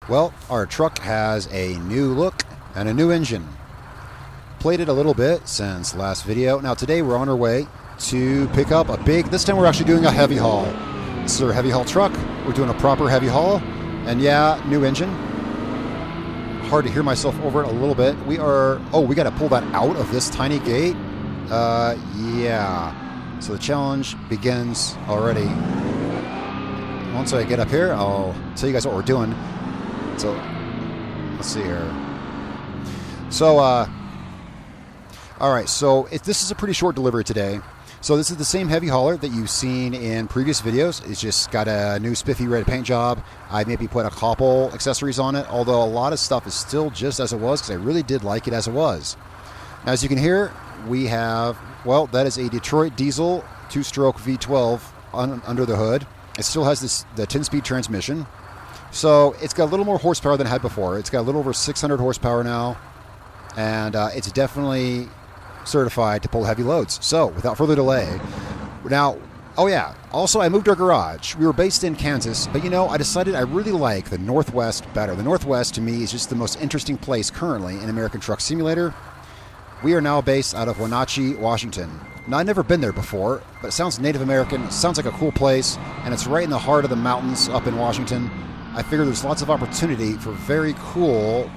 Well, our truck has a new look and a new engine. Played it a little bit since last video. Now today we're on our way to pick up a big, this time we're actually doing a heavy haul. This is our heavy haul truck. We're doing a proper heavy haul. And yeah, new engine. Hard to hear myself over it a little bit. We got to pull that out of this tiny gate. Yeah. So the challenge begins already. Once I get up here, I'll tell you guys what we're doing. So, let's see here. So, alright, so this is a pretty short delivery today. So this is the same heavy hauler that you've seen in previous videos. It's just got a new spiffy red paint job. I maybe put a couple accessories on it, although a lot of stuff is still just as it was because I really did like it as it was. Now, as you can hear, we have, well, that is a Detroit diesel 2-stroke V12 under the hood. It still has the 10-speed transmission. So it's got a little more horsepower than it had before. It's got a little over 600 horsepower now. And it's definitely certified to pull heavy loads. So without further delay, now, oh yeah, also I moved our garage. We were based in Kansas, but you know, I decided I really like the Northwest better. The Northwest to me is just the most interesting place currently in American Truck Simulator. We are now based out of Wenatchee, Washington. Now, I've never been there before, but it sounds Native American, it sounds like a cool place, and it's right in the heart of the mountains up in Washington. I figure there's lots of opportunity for very cool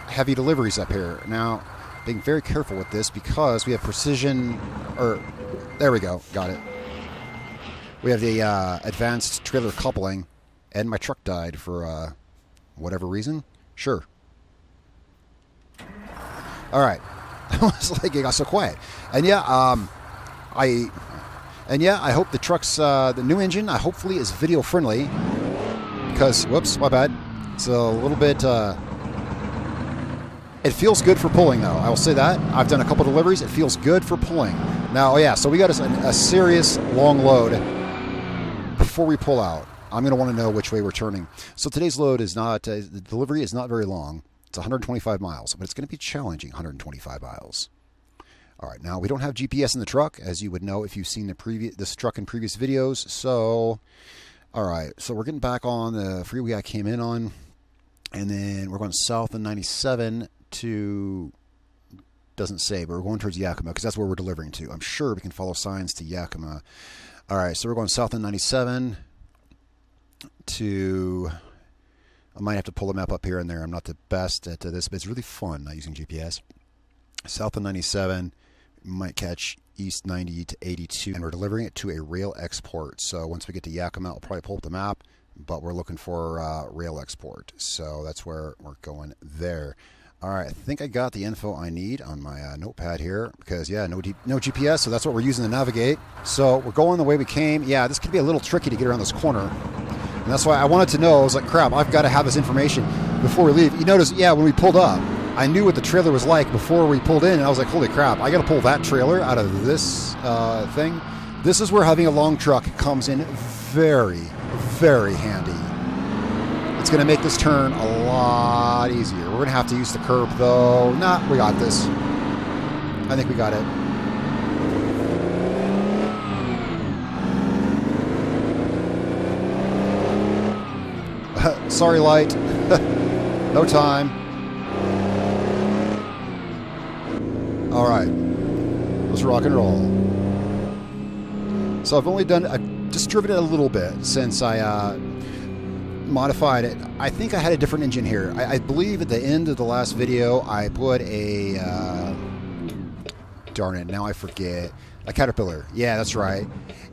heavy deliveries up here. Now, being very careful with this because we have precision, there we go, got it. We have the advanced trailer coupling, and my truck died for whatever reason. Sure. All right. I was like, it got so quiet. And yeah, I hope the truck's the new engine. Hopefully is video friendly. Because, whoops, my bad. It's a little bit. It feels good for pulling, though. I will say that. I've done a couple deliveries. It feels good for pulling. Now, oh yeah, so we got a serious long load before we pull out. I'm going to want to know which way we're turning. So today's load is not. The delivery is not very long. It's 125 miles, but it's going to be challenging 125 miles. All right, now we don't have GPS in the truck, as you would know if you've seen this truck in previous videos. So, all right, so we're getting back on the freeway I came in on, and then we're going south on 97 to, doesn't say, but we're going towards Yakima because that's where we're delivering to. I'm sure we can follow signs to Yakima. All right, so we're going south on 97 to... I might have to pull the map up here and there. I'm not the best at this, but it's really fun not using GPS. South of 97, might catch east 90 to 82, and we're delivering it to a rail export. So once we get to Yakima, I'll probably pull up the map, but we're looking for rail export. So that's where we're going there. All right, I think I got the info I need on my notepad here because, yeah, no GPS, so that's what we're using to navigate. So we're going the way we came. Yeah, this could be a little tricky to get around this corner. And that's why I wanted to know. I was like, crap, I've got to have this information before we leave. You notice, yeah, when we pulled up, I knew what the trailer was like before we pulled in. And I was like, holy crap, I got to pull that trailer out of this thing. This is where having a long truck comes in very, very handy. It's going to make this turn a lot easier. We're going to have to use the curb, though. Nah, we got this. I think we got it. Sorry, light. No time. All right. Let's rock and roll. So I've only just driven it a little bit since I modified it. I think I had a different engine here. I believe at the end of the last video, I put a... darn it, now I forget. A Caterpillar. Yeah, that's right.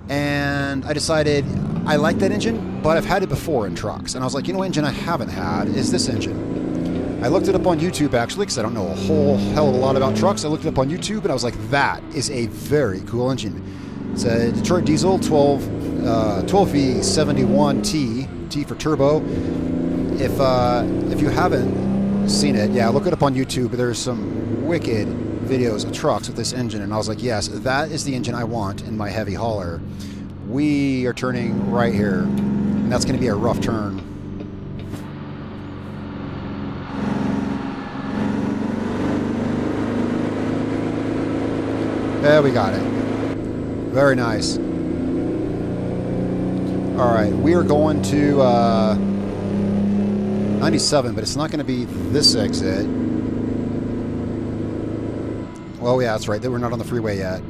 And I decided I like that engine, but I've had it before in trucks. And I was like, you know what engine I haven't had is this engine. I looked it up on YouTube, actually, because I don't know a whole hell of a lot about trucks. I looked it up on YouTube, and I was like, that is a very cool engine. It's a Detroit diesel 12V71T, T for turbo. If you haven't seen it, yeah, look it up on YouTube. There's some wicked videos of trucks with this engine, and I was like, yes, that is the engine I want in my heavy hauler. We are turning right here, and that's going to be a rough turn. There we got it. Very nice. All right, we are going to 97, but it's not going to be this exit. Oh yeah, that's right. We're not on the freeway yet.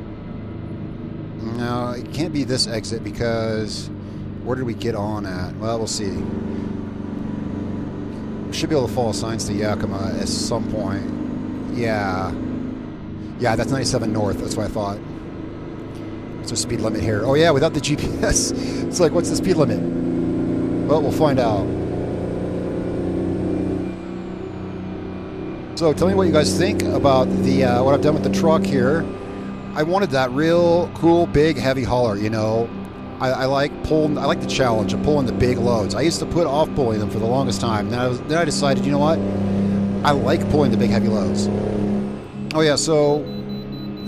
No, it can't be this exit because where did we get on at? Well, we'll see. We should be able to follow signs to Yakima at some point. Yeah. Yeah, that's 97 north. That's what I thought. What's the speed limit here? Oh yeah, without the GPS. It's like, what's the speed limit? Well, we'll find out. So tell me what you guys think about the what I've done with the truck here. I wanted that real cool, big, heavy hauler, you know. I like pulling. I like the challenge of pulling the big loads. I used to put off pulling them for the longest time. Then I decided, you know what? I like pulling the big, heavy loads. Oh yeah, so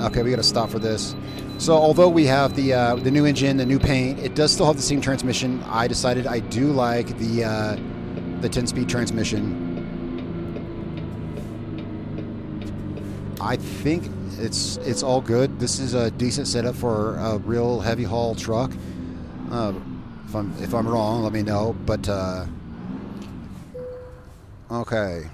okay, we got to stop for this. So although we have the new engine, the new paint, it does still have the same transmission. I decided I do like the 10-speed transmission. I think it's all good. This is a decent setup for a real heavy haul truck. If I'm wrong, let me know. But okay,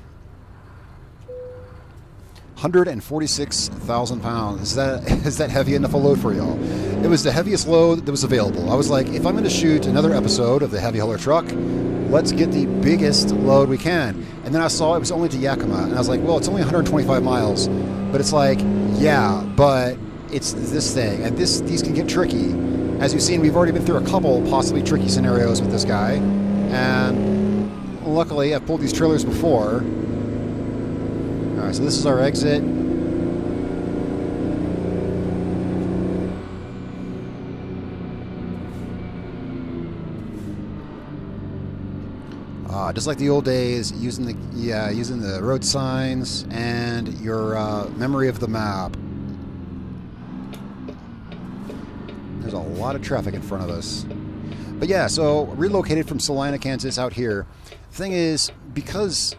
146,000 pounds. Is that heavy enough a load for y'all? It was the heaviest load that was available. I was like, if I'm going to shoot another episode of the heavy hauler truck, let's get the biggest load we can. And then I saw it was only to Yakima, and I was like, well, it's only 125 miles. But it's like, yeah, but it's this thing, and these can get tricky. As you've seen, we've already been through a couple possibly tricky scenarios with this guy, and luckily I've pulled these trailers before. All right, so this is our exit. Just like the old days, using the road signs and your memory of the map. There's a lot of traffic in front of us. But yeah, so relocated from Salina, Kansas out here. The thing is, because,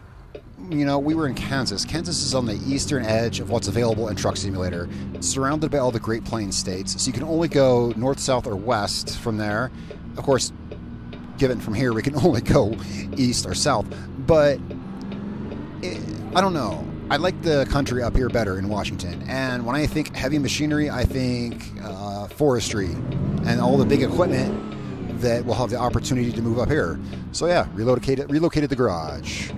you know, we were in Kansas. Kansas is on the eastern edge of what's available in Truck Simulator. It's surrounded by all the Great Plains states, so you can only go north, south, or west from there. Of course, given from here, we can only go east or south. But I don't know. I like the country up here better in Washington. And when I think heavy machinery, I think forestry and all the big equipment that will have the opportunity to move up here. So yeah, relocated the garage. I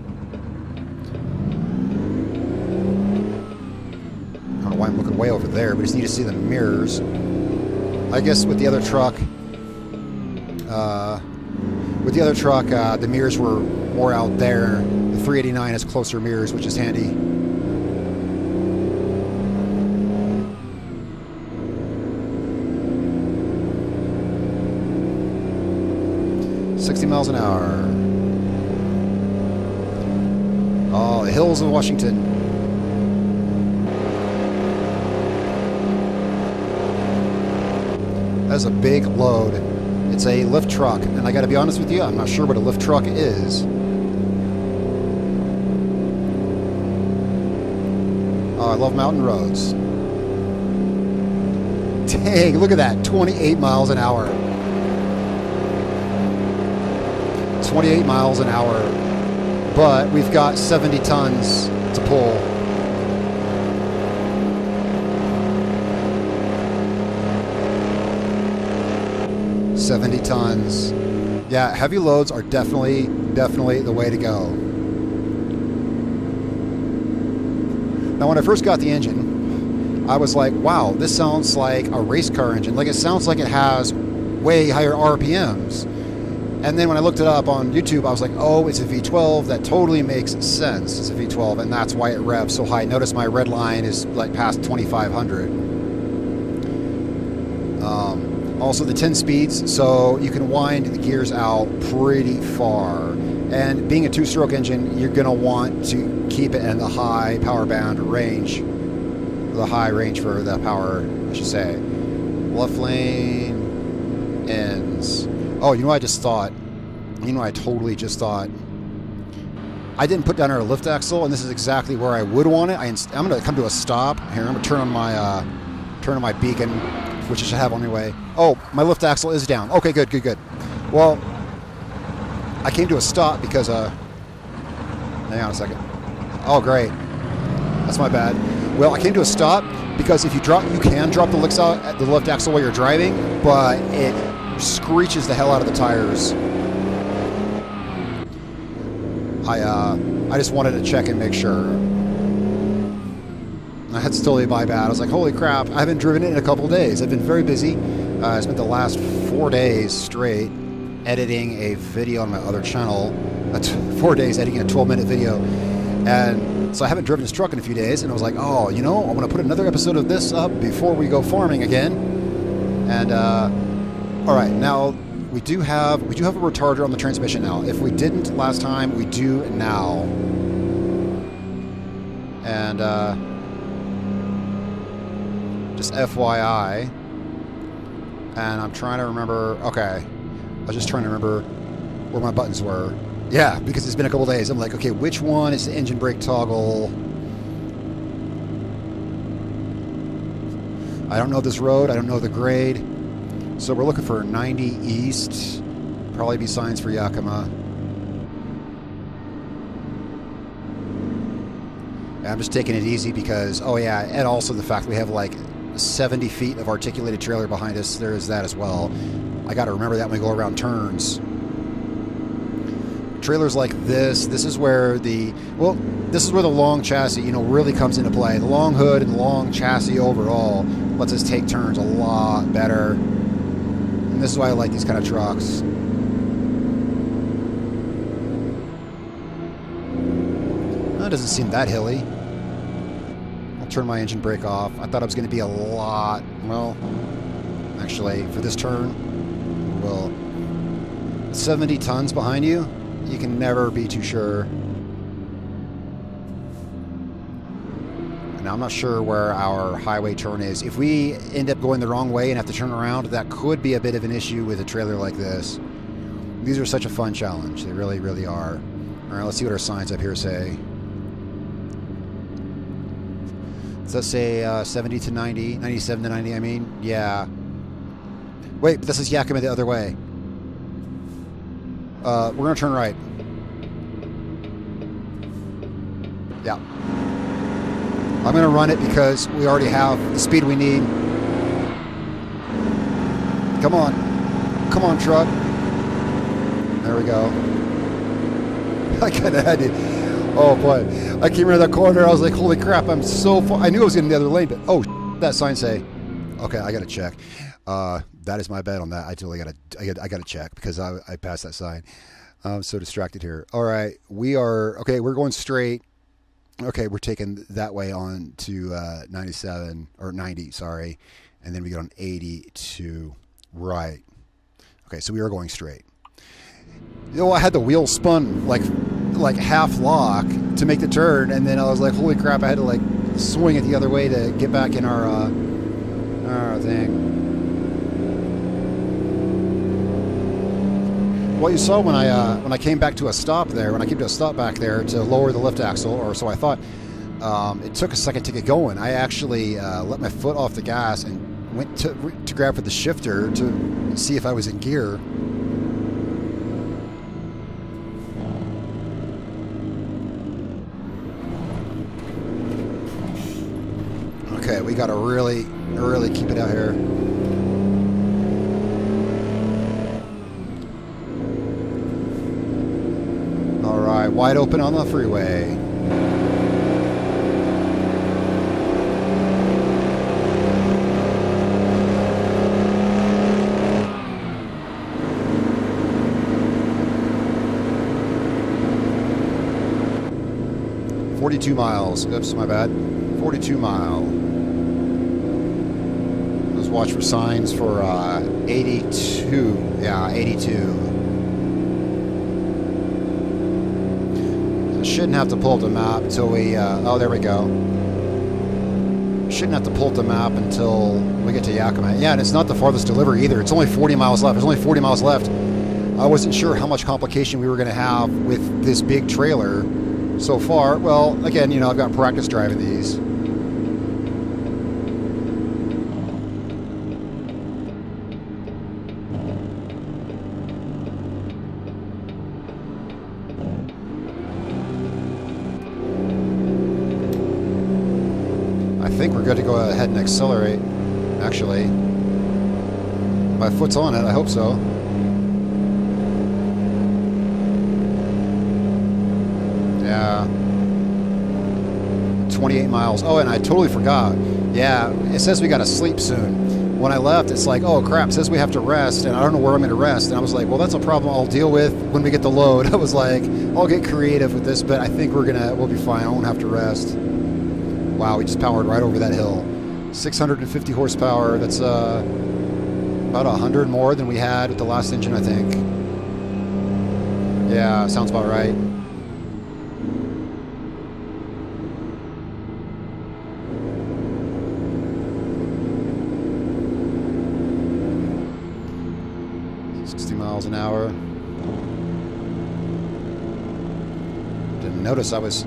don't know why I'm looking way over there. We just need to see the mirrors. I guess with the other truck, the mirrors were more out there. The 389 has closer mirrors, which is handy. Miles an hour. Oh, the hills of Washington. That's a big load. It's a lift truck, and I got to be honest with you, I'm not sure what a lift truck is. Oh, I love mountain roads. Dang, look at that, 28 miles an hour. 28 miles an hour, but we've got 70 tons to pull. $70 tons. Yeah, heavy loads are definitely the way to go. Now, when I first got the engine, I was like, wow, this sounds like a race car engine. Like, it sounds like it has way higher RPMs. And then when I looked it up on YouTube, I was like, oh, it's a V12. That totally makes sense. It's a V12, and that's why it revs so high. Notice my red line is like past 2,500. Also, the 10 speeds, so you can wind the gears out pretty far. And being a two-stroke engine, you're going to want to keep it in the high power band range. The high range for the power, I should say. Left lane ends. Oh, you know what I just thought? You know what I totally just thought? I didn't put down our lift axle, and this is exactly where I would want it. I'm going to come to a stop. Here, I'm going to turn on my beacon, which I should have on my way. Oh, my lift axle is down. Okay, good. Well, I came to a stop because Hang on a second. Oh, great. That's my bad. Well, I came to a stop because if you drop, you can drop the lift axle while you're driving, but it screeches the hell out of the tires. I just wanted to check and make sure. That's totally my bad. I was like, holy crap, I haven't driven it in a couple of days. I've been very busy. I spent the last 4 days straight editing a video on my other channel. 4 days editing a 12-minute video. And so I haven't driven this truck in a few days, and I was like, oh, you know, I want to put another episode of this up before we go farming again. And, all right, now we do have a retarder on the transmission now. If we didn't last time, we do now. And, just FYI. And I'm trying to remember, okay, I was just trying to remember where my buttons were. Yeah, because it's been a couple days. I'm like, okay, which one is the engine brake toggle? I don't know this road. I don't know the grade. So we're looking for 90 east. Probably be signs for Yakima. And I'm just taking it easy because, oh yeah, and also the fact we have like 70 feet of articulated trailer behind us. There is that as well. I got to remember that when we go around turns. Trailers like this is where the long chassis, you know, really comes into play. The long hood and the long chassis overall lets us take turns a lot better. And this is why I like these kind of trucks. That doesn't seem that hilly. I'll turn my engine brake off. I thought it was going to be a lot. Well, actually, for this turn, well, 70 tons behind you. You can never be too sure. And I'm not sure where our highway turn is. If we end up going the wrong way and have to turn around, that could be a bit of an issue with a trailer like this. These are such a fun challenge. They really, really are. All right, let's see what our signs up here say. Does that say 70 to 90? 97 to 90, I mean? Yeah. Wait, but this is Yakima the other way. We're going to turn right. Yeah. I'm going to run it because we already have the speed we need. Come on. Come on, truck. There we go. I kind of had to. Oh, boy. I came around that corner. I was like, holy crap, I'm so far. I knew I was getting the other lane, but oh, that sign say. Okay, I got to check. That is my bet on that. I totally got to check because I passed that sign. I'm so distracted here. All right, okay, we're going straight. Okay, we're taking that way on to 97 or 90, sorry, and then we get on 80 to right. Okay, so we are going straight. You know, I had the wheel spun like half lock to make the turn, and then I was like, holy crap! I had to like swing it the other way to get back in our thing. Well, you saw when I came back to a stop there, when I came to a stop back there to lower the lift axle, or so I thought, it took a second to get going. I actually let my foot off the gas and went to grab for the shifter to see if I was in gear. Okay, we got to really keep it out here. Wide open on the freeway. $42 miles. Oops, my bad. 42 mile. Let's watch for signs for 82. Yeah, 82. Shouldn't have to pull up the map until we, oh, there we go. Shouldn't have to pull up the map until we get to Yakima. Yeah, and it's not the farthest delivery either. It's only 40 miles left. There's only 40 miles left. I wasn't sure how much complication we were going to have with this big trailer so far. Well, again, you know, I've got practice driving these. think we're good to go ahead and accelerate, actually. My foot's on it, I hope so. Yeah. 28 miles. Oh, and I totally forgot. Yeah, it says we got to sleep soon. When I left, it's like, oh crap, it says we have to rest, and I don't know where I'm going to rest. And I was like, well, that's a problem I'll deal with when we get the load. I was like, I'll get creative with this, but I think we'll be fine. I won't have to rest. Wow, we just powered right over that hill. 650 horsepower. That's about 100 more than we had with the last engine, I think. Yeah, sounds about right. An hour. Didn't notice I was.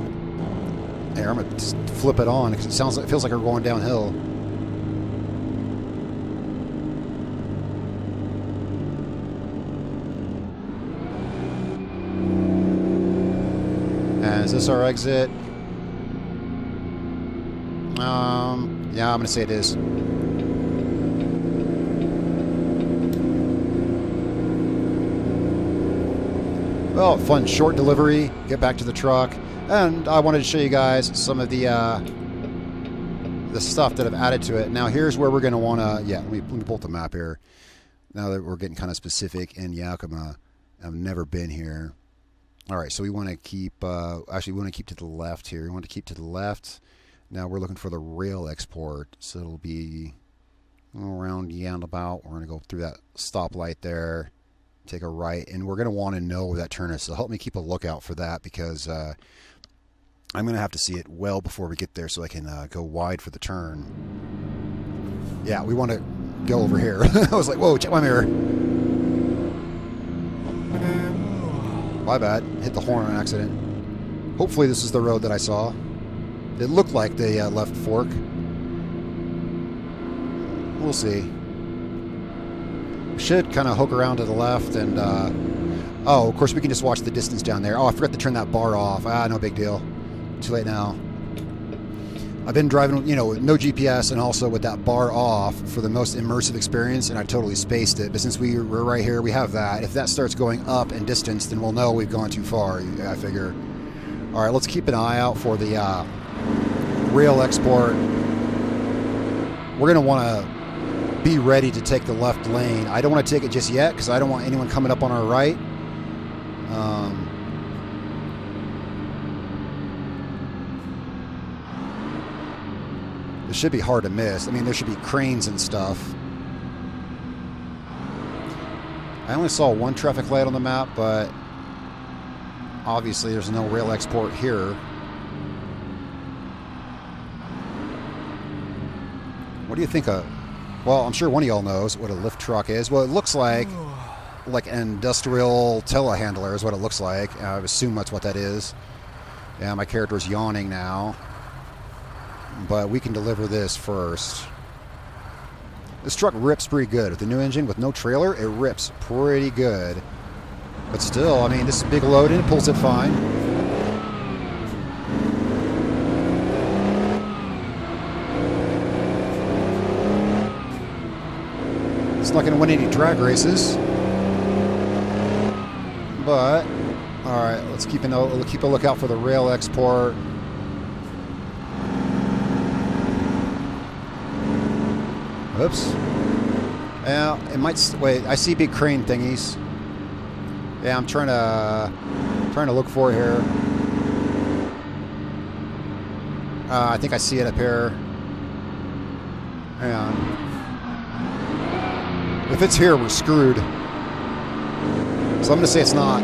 Here, I'm gonna just flip it on because it feels like we're going downhill. And is this our exit? Yeah, I'm gonna say it is. Well, fun short delivery, get back to the truck, and I wanted to show you guys some of the stuff that I've added to it. Now here's where we're going to want to, yeah, let me pull up the map here. Now that we're getting kind of specific in Yakima, I've never been here. All right, so we want to keep, actually we want to keep to the left here. We want to keep to the left. Now we're looking for the rail export, so it'll be around Yandabout. We're going to go through that stoplight there. Take a right, and we're going to want to know where that turn is, so help me keep a lookout for that, because I'm going to have to see it well before we get there so I can go wide for the turn. Yeah, we want to go over here. I was like, whoa, check my mirror. My bad. Hit the horn on accident. Hopefully this is the road that I saw. It looked like the left fork. We'll see. Should kind of hook around to the left, and oh, of course we can just watch the distance down there. Oh, I forgot to turn that bar off. No big deal. Too late now. I've been driving, you know, with no GPS and also with that bar off for the most immersive experience, and I totally spaced it. But since we're right here, we have that. If that starts going up in distance, then we'll know we've gone too far, I figure. All right, let's keep an eye out for the rail export. We're going to want to be ready to take the left lane. I don't want to take it just yet because I don't want anyone coming up on our right. It should be hard to miss. I mean, there should be cranes and stuff. I only saw one traffic light on the map, but obviously there's no rail export here. What do you think of? Well, I'm sure one of y'all knows what a lift truck is. Well, it looks like an industrial telehandler is what it looks like. I assume that's what that is. Yeah, my character's yawning now. But we can deliver this first. This truck rips pretty good. With the new engine, with no trailer, it rips pretty good. But still, I mean, this is big load and it pulls it fine. It's not going to win any drag races, but all right. Let's keep a lookout for the rail export. Oops. Yeah, it might. Wait, I see big crane thingies. Yeah, I'm trying to look for it here. I think I see it up here. Hang on. If it's here, we're screwed. So I'm going to say it's not.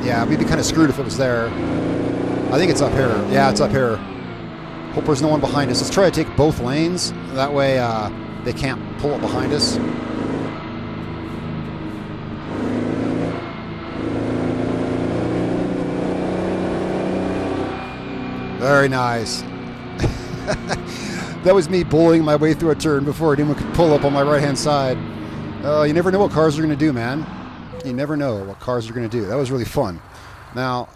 Yeah, we'd be kind of screwed if it was there. I think it's up here. Yeah, it's up here. Hope there's no one behind us. Let's try to take both lanes. That way they can't pull up behind us. Very nice. That was me bullying my way through a turn before anyone could pull up on my right-hand side. You never know what cars are going to do, man. You never know what cars are going to do. That was really fun. Now,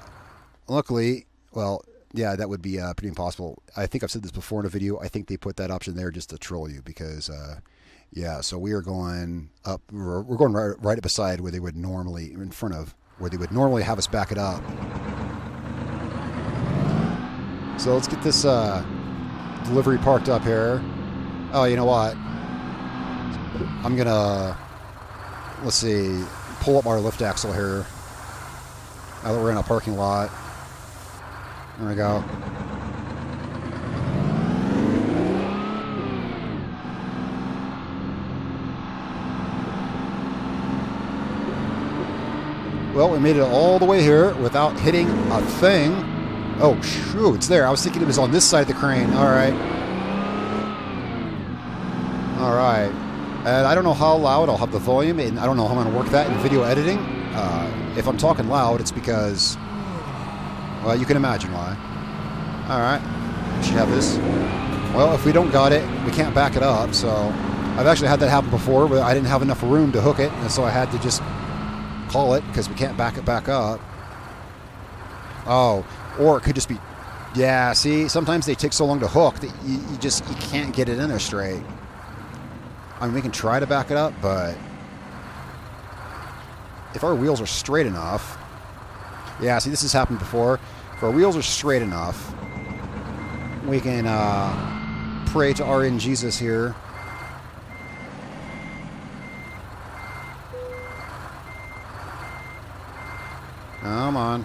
luckily, well, yeah, that would be pretty impossible. I think I've said this before in a video. I think they put that option there just to troll you because, yeah. So we are going up. We're going right up beside where they would normally, in front of where they would normally have us back it up. So let's get this delivery parked up here. Oh, you know what? I'm gonna, let's see, pull up our lift axle here. Now that we're in a parking lot. There we go. Well, we made it all the way here without hitting a thing. Oh, shoot, it's there. I was thinking it was on this side of the crane. All right. All right. And I don't know how loud I'll have the volume, and I don't know how I'm going to work that in video editing. If I'm talking loud, it's because, well, you can imagine why. All right. We should have this. Well, if we don't got it, we can't back it up. So I've actually had that happen before, but I didn't have enough room to hook it, and so I had to just call it because we can't back it back up. Oh, or it could just be, yeah, see, sometimes they take so long to hook that you can't get it in there straight. I mean, we can try to back it up, but if our wheels are straight enough, yeah, see, this has happened before. If our wheels are straight enough, we can pray to our in Jesus here. Come on.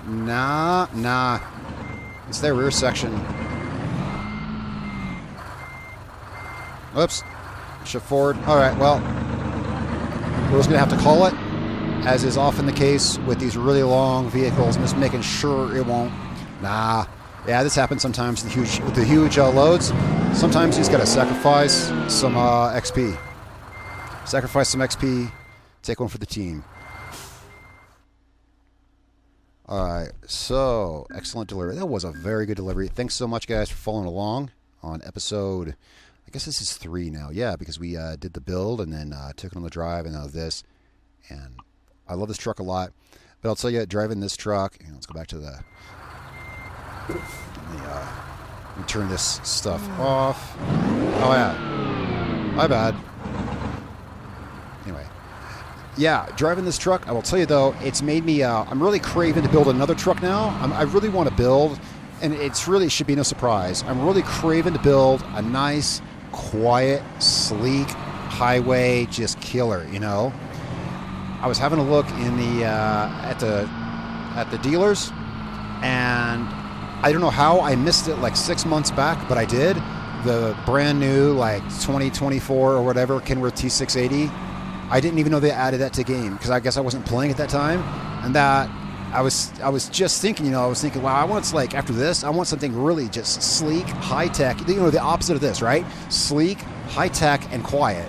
Nah. It's their rear section. Oops. Shift forward. All right, well, we're just going to have to call it, as is often the case with these really long vehicles. I'm just making sure it won't. Nah. Yeah, this happens sometimes with the huge loads. Sometimes you just got to sacrifice some XP. Sacrifice some XP. Take one for the team. All right, so excellent delivery. That was a very good delivery. Thanks so much, guys, for following along on episode, I guess this is 3 now. Yeah, because we did the build and then took it on the drive and now this. And I love this truck a lot. But I'll tell you, driving this truck, let's go back to let me turn this stuff off. Oh, yeah. My bad. Anyway. Yeah, driving this truck, I will tell you, though, it's made me, I'm really craving to build another truck now. I really want to build, and it should be no surprise. I'm really craving to build a nice, quiet, sleek highway, just killer, I was having a look in the, at the dealers, and I don't know how I missed it like 6 months back, but I did. The brand new, like, 2024 or whatever, Kenworth T680. I didn't even know they added that to game because I guess I wasn't playing at that time, and that I was just thinking, wow, I want after this, I want something really just sleek, high tech, the opposite of this, right? Sleek, high tech, and quiet,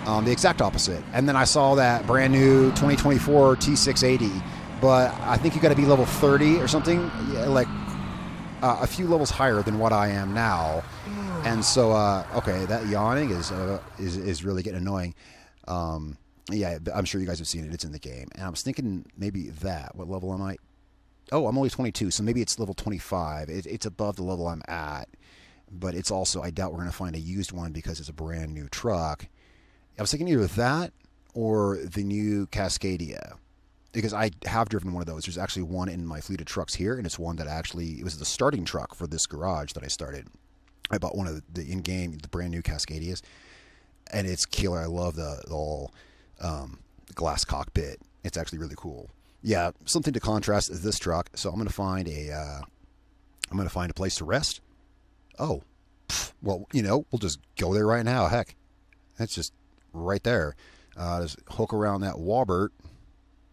the exact opposite. And then I saw that brand new 2024 T680, but I think you got to be level 30 or something, like a few levels higher than what I am now. And so, okay, that yawning is really getting annoying. Yeah, I'm sure you guys have seen it. It's in the game. And I was thinking maybe that. What level am I? Oh, I'm only 22, so maybe it's level 25. It's above the level I'm at. But it's also, I doubt we're going to find a used one because it's a brand new truck. I was thinking either that or the new Cascadia. Because I have driven one of those. There's actually one in my fleet of trucks here, and it's one that it was the starting truck for this garage that I started. I bought one of the in-game, the brand new Cascadias. And it's killer. I love the all glass cockpit. It's actually really cool. Yeah, something to contrast is this truck. So I'm going to find a place to rest. Oh, well, we'll just go there right now. Heck, that's just right there. Just hook around that Warbert.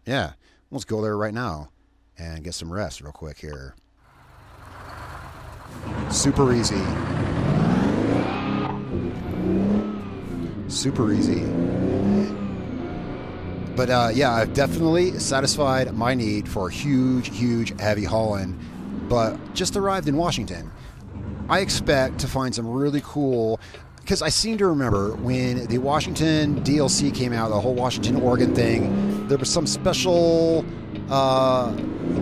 Yeah, let's go there right now and get some rest real quick here. Super easy. Super easy. But yeah, I've definitely satisfied my need for huge heavy hauling, but just arrived in Washington. I expect to find some really cool, because I seem to remember when the Washington DLC came out, the whole Washington, Oregon thing, there was some special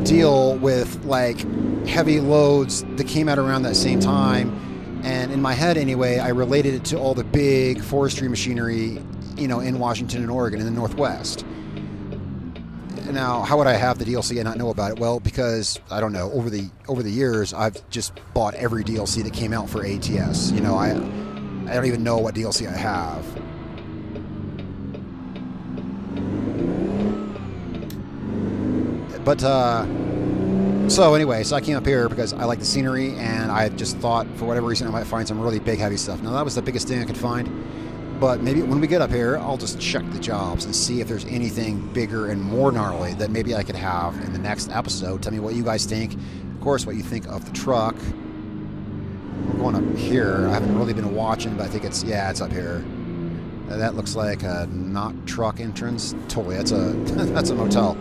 deal with like heavy loads that came out around that same time, and in my head anyway, I related it to all the big forestry machinery, you know, in Washington and Oregon in the Northwest. Now, how would I have the DLC and not know about it? Well, because I don't know. Over the years, I've just bought every DLC that came out for ATS. You know, I don't even know what DLC I have. But so anyway, so I came up here because I like the scenery, and I just thought for whatever reason I might find some really big heavy stuff. Now that was the biggest thing I could find. But maybe when we get up here, I'll just check the jobs and see if there's anything bigger and more gnarly that maybe I could have in the next episode. Tell me what you guys think. Of course, what you think of the truck. We're going up here. I haven't really been watching, but I think it's up here. That looks like a not truck entrance. Totally, that's a that's a motel.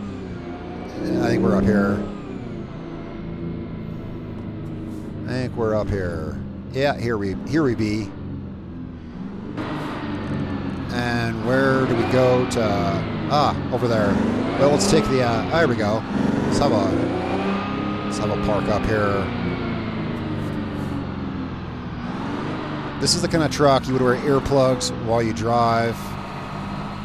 I think we're up here. I think we're up here. Yeah, here we be. And where do we go to? Over there. Well, let's take the. There we go. Let's have a park up here. This is the kind of truck you would wear earplugs while you drive.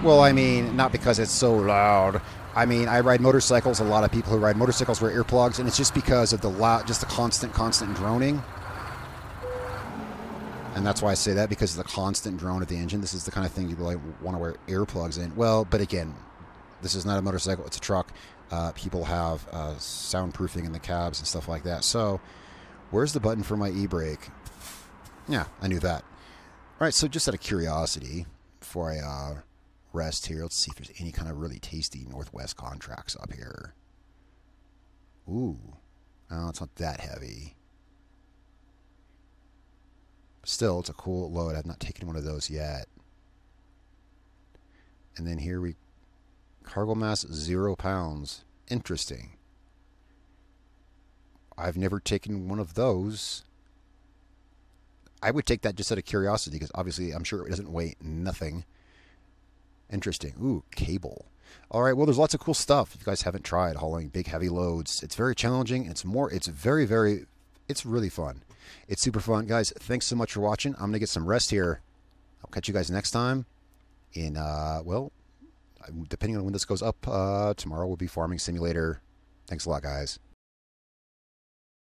Well, I mean, not because it's so loud. I mean, I ride motorcycles. A lot of people who ride motorcycles wear earplugs, and it's just because of the loud, just the constant droning. And that's why I say that, because of the constant drone of the engine. This is the kind of thing you really want to wear earplugs in. Well, but again, this is not a motorcycle. It's a truck. People have soundproofing in the cabs and stuff like that. So where's the button for my e-brake? Yeah, I knew that. All right, so just out of curiosity, before I rest here, let's see if there's any kind of really tasty Northwest contracts up here. Ooh. Oh, it's not that heavy. Still, it's a cool load. I've not taken one of those yet. And then here cargo mass 0 pounds. Interesting. I've never taken one of those. I would take that just out of curiosity, because obviously I'm sure it doesn't weigh nothing. Interesting. Ooh, cable. All right, well, there's lots of cool stuff. If you guys haven't tried hauling big, heavy loads, it's very challenging. It's really fun. It's super fun. Guys, thanks so much for watching. I'm going to get some rest here. I'll catch you guys next time. Well, depending on when this goes up, tomorrow will be Farming Simulator. Thanks a lot, guys.